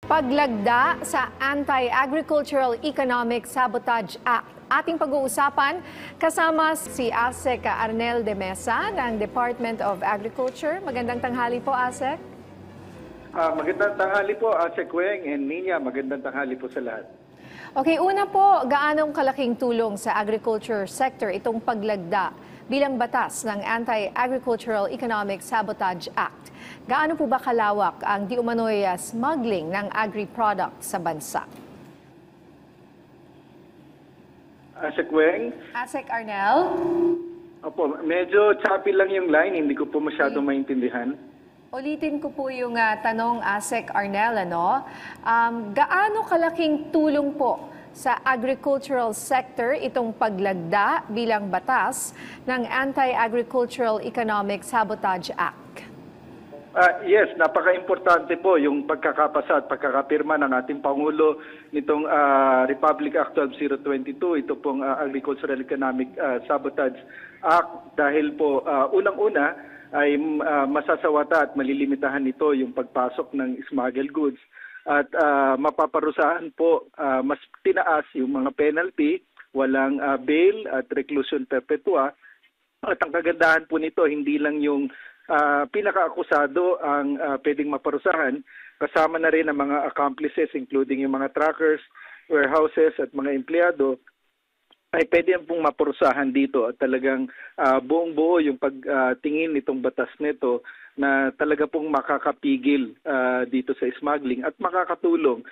Paglagda sa Anti-Agricultural Economic Sabotage Act. Ating pag-uusapan kasama si ASEC Arnel de Mesa ng Department of Agriculture. Magandang tanghali po, ASEC. Magandang tanghali po, ASEC Weng and Nina. Magandang tanghali po sa lahat. Okay, una po, gaanong kalaking tulong sa agriculture sector itong paglagda bilang batas ng Anti-Agricultural Economic Sabotage Act? Gaano po ba kalawak ang di umano'y smuggling ng agri-product sa bansa? ASEC Weng? ASEC Arnel? Opo, medyo choppy lang yung line. Hindi ko po masyadong maintindihan. Ulitin ko po yung tanong, ASEC Arnel, gaano kalaking tulong po sa agricultural sector itong paglagda bilang batas ng Anti-Agricultural Economic Sabotage Act? Yes, napaka-importante po yung pagkakapasa at pagkakapirma ng ating Pangulo nitong Republic Act 12022, ito pong Agricultural Economic Sabotage Act, dahil po unang-una ay masasawata at malilimitahan nito yung pagpasok ng smuggled goods at mapaparusahan po, mas tinaas yung mga penalty, walang bail at reclusion perpetua. At ang kagandahan po nito, hindi lang yung pinaka-akusado ang pwedeng maparusahan, kasama na rin ang mga accomplices including yung mga truckers, warehouses at mga empleyado ay pwede pong maparusahan dito at talagang buong-buo yung pagtingin nitong batas nito na talaga pong makakapigil dito sa smuggling at makakatulong.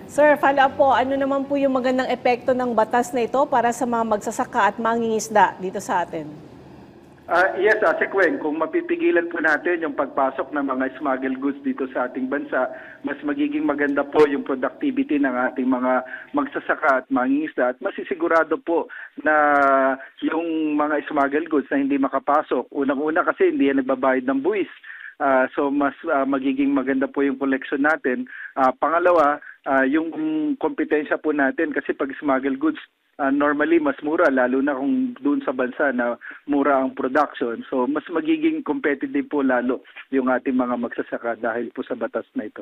Sir, follow up po, ano naman po yung magandang epekto ng batas na ito para sa mga magsasaka at mangingisda dito sa atin? Yes, ASEC Weng, kung mapipigilan po natin yung pagpasok ng mga smuggled goods dito sa ating bansa, mas magiging maganda po yung productivity ng ating mga magsasaka at mangingisda at masisigurado po na yung mga smuggled goods na hindi makapasok, unang-una kasi hindi yan nagbabayad ng buwis. So mas magiging maganda po yung collection natin. Pangalawa, yung kompetensya po natin kasi pag smuggled goods, normally mas mura, lalo na kung doon sa bansa na mura ang production. So mas magiging competitive po lalo yung ating mga magsasaka dahil po sa batas na ito.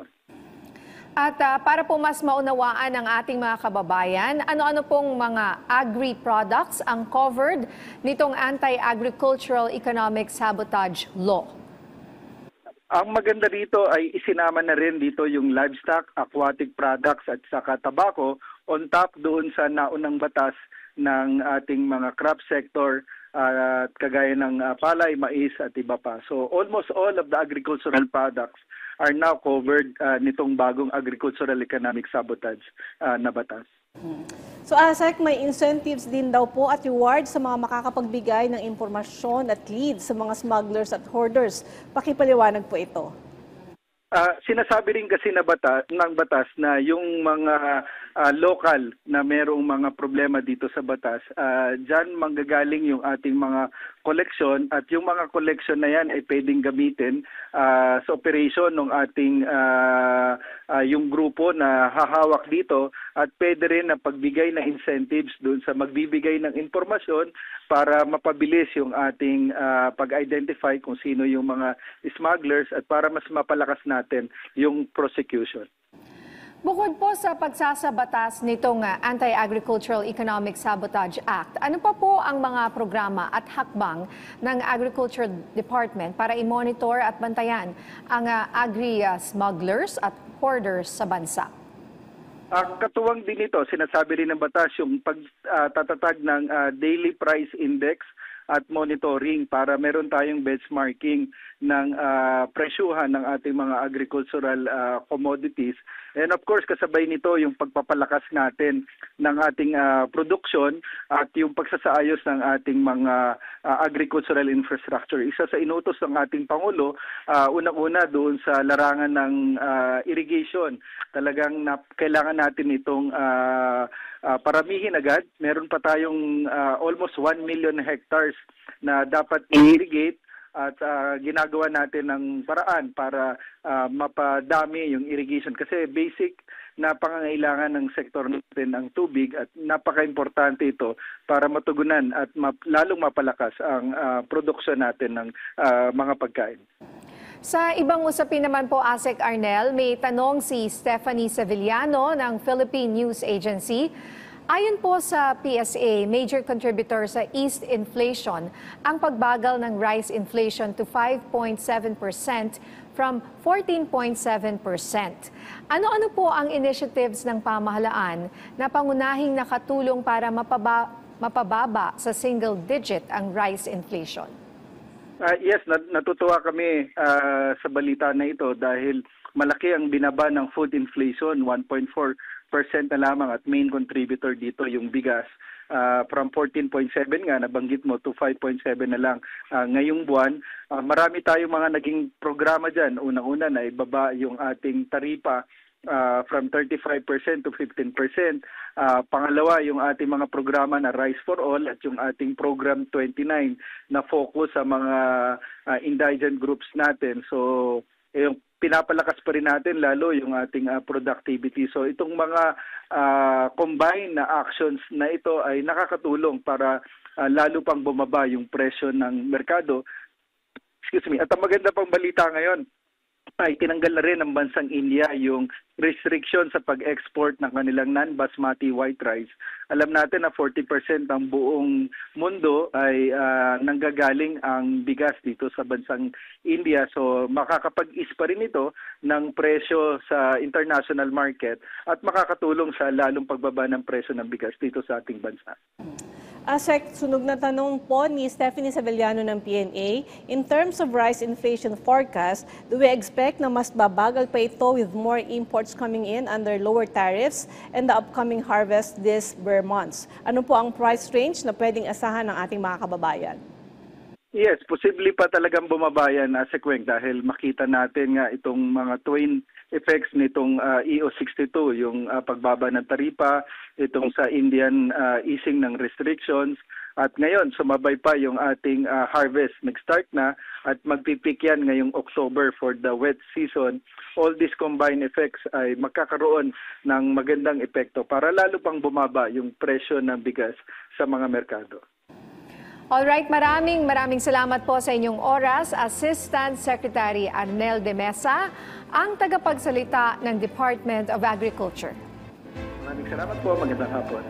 At para po mas maunawaan ng ating mga kababayan, ano-ano pong mga agri-products ang covered nitong Anti-Agricultural Economic Sabotage Law? Ang maganda dito ay isinama na rin dito yung livestock, aquatic products at saka tobacco on top doon sa naunang batas ng ating mga crop sector at kagaya ng palay, mais at iba pa. So almost all of the agricultural products are now covered nitong bagong Agricultural Economic Sabotage na batas. So ASEC, may incentives din daw po at rewards sa mga makakapagbigay ng impormasyon at leads sa mga smugglers at hoarders. Pakipaliwanag po ito. Sinasabi rin kasi ng batas na yung mga local na merong mga problema dito sa batas, dyan manggagaling yung ating mga koleksyon at yung mga koleksyon na yan ay pwedeng gamitin sa operation ng ating yung grupo na hahawak dito at pwede rin na pagbigay na incentives doon sa magbibigay ng impormasyon para mapabilis yung ating pag-identify kung sino yung mga smugglers at para mas mapalakas natin yung prosecution. Bukod po sa pagsasabatas nitong Anti-Agricultural Economic Sabotage Act, ano pa po ang mga programa at hakbang ng Agriculture Department para i-monitor at bantayan ang agri-smugglers at hoarders sa bansa? Katuwang din ito, sinasabi rin ng batas yung pagtatatag ng daily price index at monitoring para meron tayong benchmarking ng presyuhan ng ating mga agricultural commodities. And of course, kasabay nito yung pagpapalakas natin ng ating production at yung pagsasaayos ng ating mga agricultural infrastructure. Isa sa inutos ng ating Pangulo, unang-una doon sa larangan ng irrigation. Talagang kailangan natin itong paramihin agad. Meron pa tayong almost 1 million hectares na dapat i-irrigate at ginagawa natin ng paraan para mapadami yung irrigation kasi basic na pangangailangan ng sektor natin ang tubig at napaka-importante ito para matugunan at lalong mapalakas ang produksyon natin ng mga pagkain. Sa ibang usapin naman po, Asek Arnel, may tanong si Stephanie Sevillano ng Philippine News Agency. Ayon po sa PSA, major contributor sa east inflation ang pagbagal ng rice inflation to 5.7% from 14.7%. Ano-ano po ang initiatives ng pamahalaan na pangunahing nakatulong para mapababa sa single digit ang rice inflation? Yes, natutuwa kami sa balita na ito dahil malaki ang binaba ng food inflation, 1.4% na lamang, at main contributor dito yung bigas. From 14.7 nga, nabanggit mo, to 5.7 na lang ngayong buwan. Marami tayong mga naging programa dyan. Unang-una na ibaba yung ating taripa from 35% to 15%. Pangalawa, yung ating mga programa na Rice for All at yung ating Program 29 na focus sa mga indigent groups natin. So, yung pinapalakas pa rin natin lalo yung ating productivity. So itong mga combined na actions na ito ay nakakatulong para lalo pang bumaba yung presyo ng merkado. At ang maganda pang balita ngayon ay tinanggal na rin ng bansang India yung restriction sa pag-export ng kanilang non-basmati white rice. Alam natin na 40% ng buong mundo ay nanggagaling ang bigas dito sa bansang India. So makakapag-is pa rin ito ng presyo sa international market at makakatulong sa lalong pagbaba ng presyo ng bigas dito sa ating bansa. Asek, sunog na tanong po ni Stephanie Sevillano ng PNA. In terms of rice inflation forecast, do we expect na mas babagal pa ito with more imports coming in under lower tariffs and the upcoming harvest this bare months? Ano po ang price range na pwedeng asahan ng ating mga kababayan? Yes, posible pa talagang bumabayan na Kweng dahil makita natin nga itong mga twin effects nitong EO62, yung pagbaba ng taripa, itong sa Indian easing ng restrictions, at ngayon sumabay pa yung ating harvest. Nag-start na at magpipik yan ngayong October for the wet season. All these combined effects ay magkakaroon ng magandang epekto para lalo pang bumaba yung presyo ng bigas sa mga merkado. Alright, maraming salamat po sa inyong oras, Assistant Secretary Arnel de Mesa, ang tagapagsalita ng Department of Agriculture. Maraming salamat po, magandang hapon.